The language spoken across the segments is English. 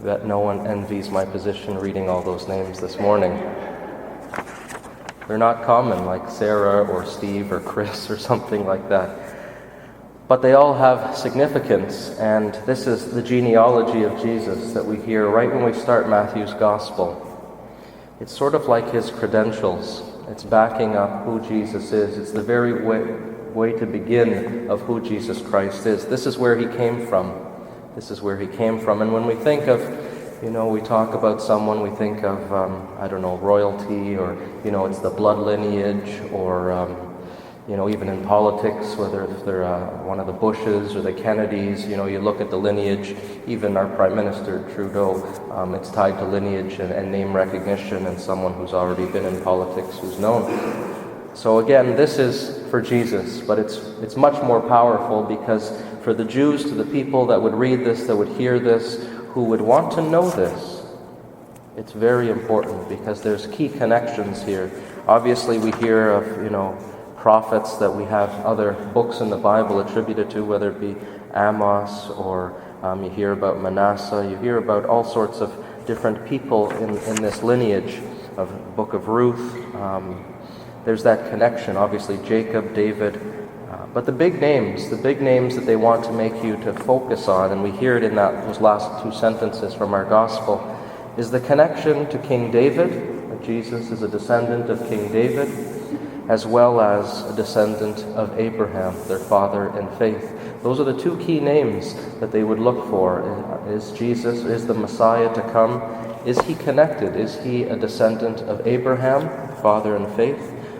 bet no one envies my position reading all those names this morning. They're not common, like Sarah or Steve or Chris or something like that. But they all have significance, and this is the genealogy of Jesus that we hear right when we start Matthew's Gospel. It's sort of like his credentials. It's backing up who Jesus is. It's the very way to begin of who Jesus Christ is. This is where he came from. This is where he came from. And when we think of, we talk about someone, we think of, royalty, or, it's the blood lineage, or, even in politics, whether if they're one of the Bushes or the Kennedys, you look at the lineage. Even our Prime Minister, Trudeau, it's tied to lineage and name recognition, and someone who's already been in politics who's known. So again, this is for Jesus, but it's much more powerful, because for the Jews, to the people that would read this, that would hear this, who would want to know this, it's very important, because there's key connections here. Obviously, we hear of, prophets that we have other books in the Bible attributed to, whether it be Amos, or you hear about Manasseh, you hear about all sorts of different people in this lineage of the book of Ruth. There's that connection, obviously Jacob, David, but the big names that they want to make you to focus on, and we hear it in those last two sentences from our Gospel, is the connection to King David, that Jesus is a descendant of King David, as well as a descendant of Abraham, their father in faith. Those are the two key names that they would look for. Is Jesus, is the Messiah to come, is he connected? Is he a descendant of Abraham, father in faith,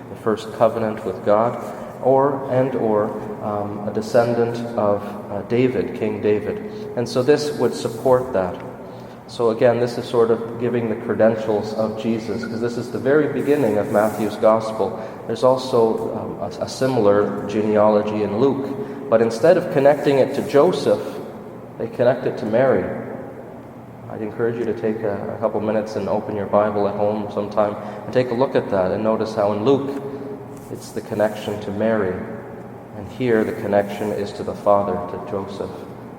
the first covenant with God, or a descendant of David, King David? And so this would support that. So again, this is sort of giving the credentials of Jesus, because this is the very beginning of Matthew's Gospel. There's also a similar genealogy in Luke, but instead of connecting it to Joseph, they connect it to Mary. I'd encourage you to take a couple minutes and open your Bible at home sometime and take a look at that, and notice how in Luke it's the connection to Mary, and here the connection is to the father, to Joseph,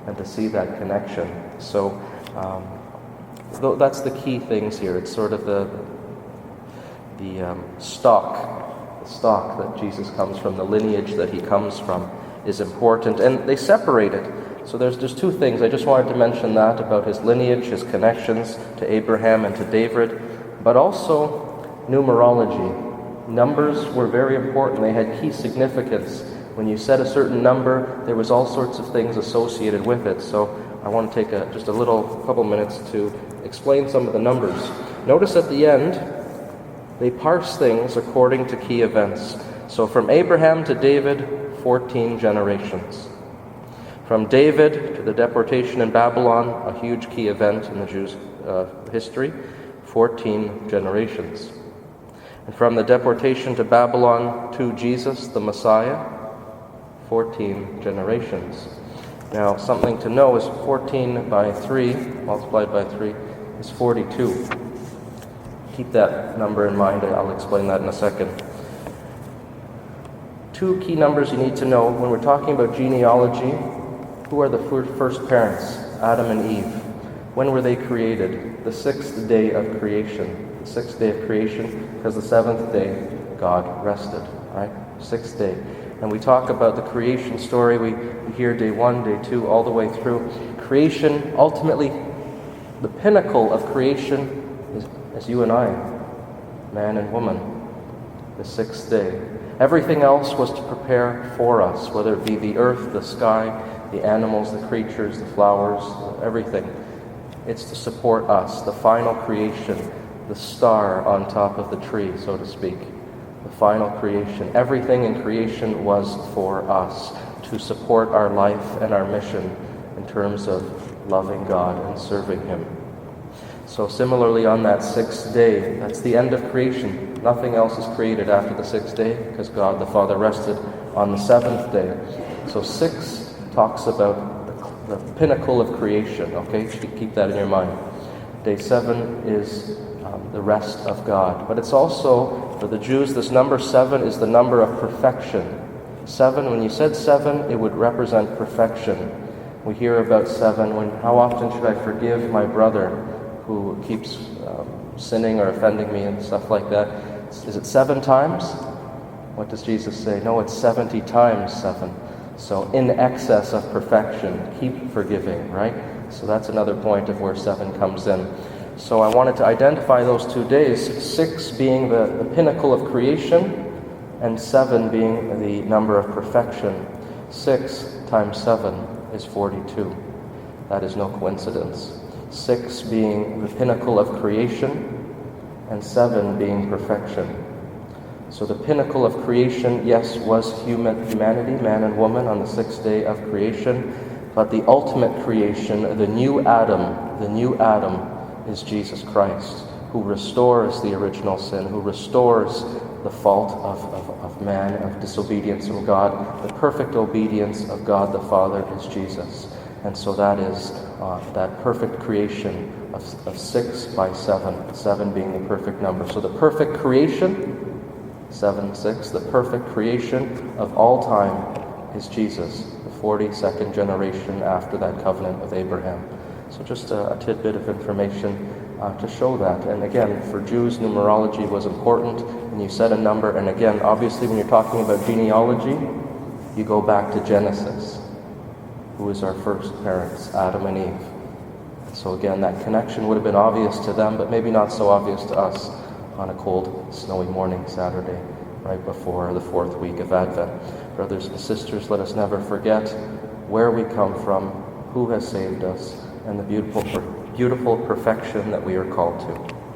and to see that connection. So that's the key things here. It's sort of the stock that Jesus comes from, the lineage that he comes from is important, and they separate it. So there's two things. I just wanted to mention that about his lineage, his connections to Abraham and to David, but also numerology. Numbers were very important. They had key significance. When you said a certain number, there was all sorts of things associated with it. So I want to take just a couple minutes to explain some of the numbers. Notice at the end, they parse things according to key events. So from Abraham to David, 14 generations. From David to the deportation in Babylon, a huge key event in the Jews' history, 14 generations. And from the deportation to Babylon to Jesus, the Messiah, 14 generations. Now, something to know is 14 by 3, multiplied by 3, is 42. Keep that number in mind. I'll explain that in a second. Two key numbers you need to know when we're talking about genealogy. Who are the first parents? Adam and Eve. When were they created? The sixth day of creation. The sixth day of creation, because the seventh day God rested, right? Sixth day. And we talk about the creation story. We hear day 1, day 2, all the way through. Creation, ultimately, the pinnacle of creation is you and I, man and woman, the sixth day. Everything else was to prepare for us, whether it be the earth, the sky, the animals, the creatures, the flowers, everything. It's to support us, the final creation, the star on top of the tree, so to speak. The final creation. Everything in creation was for us, to support our life and our mission in terms of loving God and serving Him. So similarly, on that sixth day, that's the end of creation. Nothing else is created after the sixth day, because God the Father rested on the seventh day. So 6 talks about the pinnacle of creation, okay? Keep that in your mind. Day 7 is the rest of God. But it's also, for the Jews, this number 7 is the number of perfection. 7, when you said 7, it would represent perfection. We hear about 7. How often should I forgive my brother who keeps sinning or offending me and stuff like that? Is it 7 times? What does Jesus say? No, it's 70 times 7. So in excess of perfection, keep forgiving, right? So that's another point of where 7 comes in. So I wanted to identify those 2 days, 6 being the pinnacle of creation, and 7 being the number of perfection. 6 times 7 is 42. That is no coincidence. 6 being the pinnacle of creation, and 7 being perfection. So the pinnacle of creation, yes, was humanity, man and woman, on the 6th day of creation. But the ultimate creation, the new Adam is Jesus Christ, who restores the original sin, who restores the fault of man, of disobedience from God. The perfect obedience of God the Father is Jesus. And so that is that perfect creation of 6 by 7, 7 being the perfect number. So the perfect creation, 7, 6, the perfect creation of all time is Jesus, the 42nd generation after that covenant with Abraham. So just a tidbit of information to show that. And again, for Jews, numerology was important, and you said a number. And again, obviously, when you're talking about genealogy, you go back to Genesis, who is our first parents, Adam and Eve. So again, that connection would have been obvious to them, but maybe not so obvious to us on a cold, snowy morning Saturday, right before the 4th week of Advent. Brothers and sisters, let us never forget where we come from, who has saved us, and the beautiful perfection that we are called to.